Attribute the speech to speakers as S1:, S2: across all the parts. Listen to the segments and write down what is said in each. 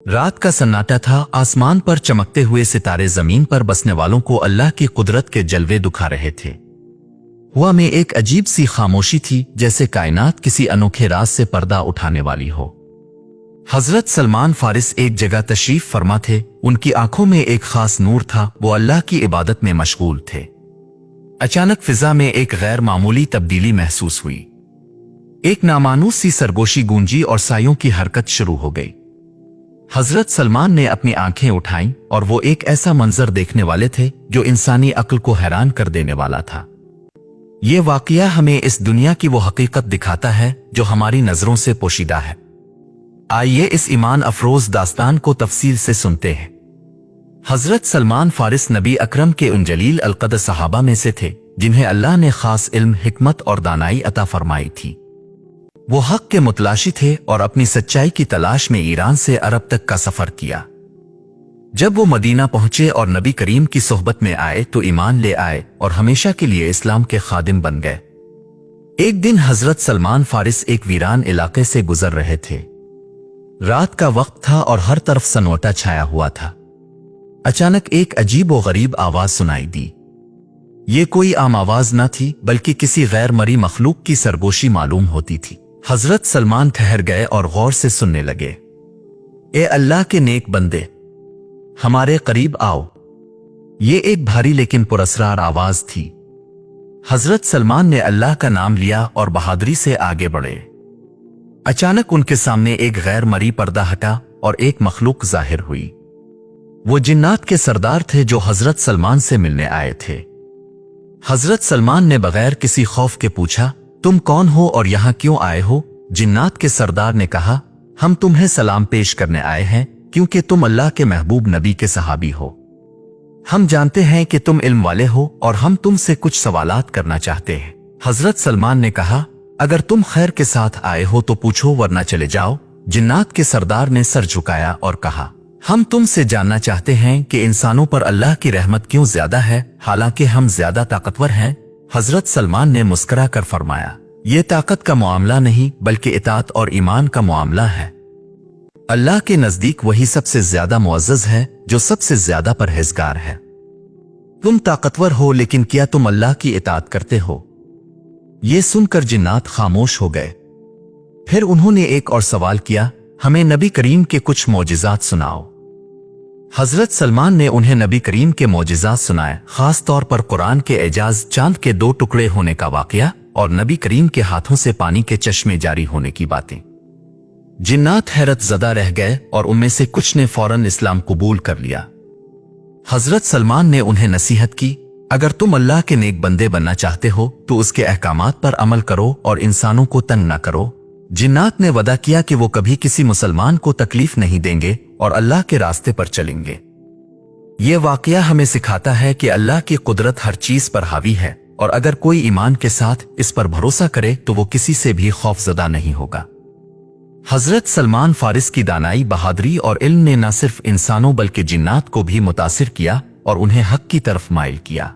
S1: रात का सन्नाटा था। आसमान पर चमकते हुए सितारे जमीन पर बसने वालों को अल्लाह की कुदरत के जलवे दिखा रहे थे। हवा में एक अजीब सी खामोशी थी, जैसे कायनात किसी अनोखे राज से पर्दा उठाने वाली हो। हजरत सलमान फारिस एक जगह तशरीफ फरमा थे। उनकी आंखों में एक खास नूर था। वो अल्लाह की इबादत में मशगूल थे। अचानक फिजा में एक गैर मामूली तब्दीली महसूस हुई। एक नामानूस सी सरगोशी गूंजी और सायों की हरकत शुरू हो गई। हजरत सलमान ने अपनी आंखें उठाईं और वो एक ऐसा मंजर देखने वाले थे जो इंसानी अक्ल को हैरान कर देने वाला था। ये वाकया हमें इस दुनिया की वो हकीकत दिखाता है जो हमारी नजरों से पोशीदा है। आइए इस ईमान अफरोज दास्तान को तफसील से सुनते हैं। हजरत सलमान फारिस नबी अकरम के उन जलील अलकद सहाबा में से थे जिन्हें अल्लाह ने खास इल्म, हिकमत और दानाई अता फरमाई थी। वो हक के मुतलाशी थे और अपनी सच्चाई की तलाश में ईरान से अरब तक का सफर किया। जब वो मदीना पहुंचे और नबी करीम की सोहबत में आए तो ईमान ले आए और हमेशा के लिए इस्लाम के खादिम बन गए। एक दिन हजरत सलमान फारिस एक वीरान इलाके से गुजर रहे थे। रात का वक्त था और हर तरफ सन्नाटा छाया हुआ था। अचानक एक अजीब और गरीब आवाज सुनाई दी। ये कोई आम आवाज न थी, बल्कि किसी गैर मरी मखलूक की सरगोशी मालूम होती थी। हजरत सलमान ठहर गए और गौर से सुनने लगे। ए अल्लाह के नेक बंदे, हमारे करीब आओ। ये एक भारी लेकिन पुरस्कार आवाज थी। हजरत सलमान ने अल्लाह का नाम लिया और बहादुरी से आगे बढ़े। अचानक उनके सामने एक गैर मरी पर्दा हटा और एक मखलूक जाहिर हुई। वो जिन्नात के सरदार थे जो हजरत सलमान से मिलने आए थे। हजरत सलमान ने बगैर किसी खौफ के पूछा, तुम कौन हो और यहां क्यों आए हो? जिन्नात के सरदार ने कहा, हम तुम्हें सलाम पेश करने आए हैं क्योंकि तुम अल्लाह के महबूब नबी के सहाबी हो। हम जानते हैं कि तुम इल्म वाले हो और हम तुमसे कुछ सवालात करना चाहते हैं। हजरत सलमान ने कहा, अगर तुम खैर के साथ आए हो तो पूछो, वरना चले जाओ। जिन्नात के सरदार ने सर झुकाया और कहा, हम तुमसे जानना चाहते हैं कि इंसानों पर अल्लाह की रहमत क्यों ज्यादा है, हालांकि हम ज्यादा ताकतवर हैं। हजरत सलमान ने मुस्कुरा कर फरमाया, ये ताकत का मामला नहीं बल्कि इताअत और ईमान का मामला है। अल्लाह के नजदीक वही सबसे ज्यादा मुअज़्ज़ज़ है जो सबसे ज्यादा परहेजगार है। तुम ताकतवर हो, लेकिन क्या तुम अल्लाह की इताअत करते हो? ये सुनकर जिन्नात खामोश हो गए। फिर उन्होंने एक और सवाल किया, हमें नबी करीम के कुछ मौजिज़ात सुनाओ। हजरत सलमान ने उन्हें नबी करीम के मौजिज़ात सुनाए, खास तौर पर कुरान के एजाज, चांद के 2 टुकड़े होने का वाकया और नबी करीम के हाथों से पानी के चश्मे जारी होने की बातें। जिन्नात हैरत ज़दा रह गए और उनमें से कुछ ने फौरन इस्लाम कबूल कर लिया। हजरत सलमान ने उन्हें नसीहत की, अगर तुम अल्लाह के नेक बंदे बनना चाहते हो तो उसके अहकामात पर अमल करो और इंसानों को तंग न करो। जिन्नात ने वदा किया कि वो कभी किसी मुसलमान को तकलीफ नहीं देंगे और अल्लाह के रास्ते पर चलेंगे। ये वाकया हमें सिखाता है कि अल्लाह की कुदरत हर चीज पर हावी है और अगर कोई ईमान के साथ इस पर भरोसा करे तो वो किसी से भी खौफजदा नहीं होगा। हजरत सलमान फारिस की दानाई, बहादुरी और इल्म ने न सिर्फ इंसानों बल्कि जिन्नात को भी मुतासिर किया और उन्हें हक की तरफ माइल किया।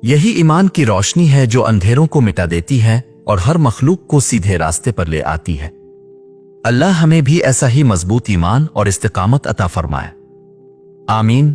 S1: यही ईमान की रोशनी है जो अंधेरों को मिटा देती है और हर मखलूक को सीधे रास्ते पर ले आती है। अल्लाह हमें भी ऐसा ही मजबूत ईमान और इस्तिकामत अता फरमाए। आमीन।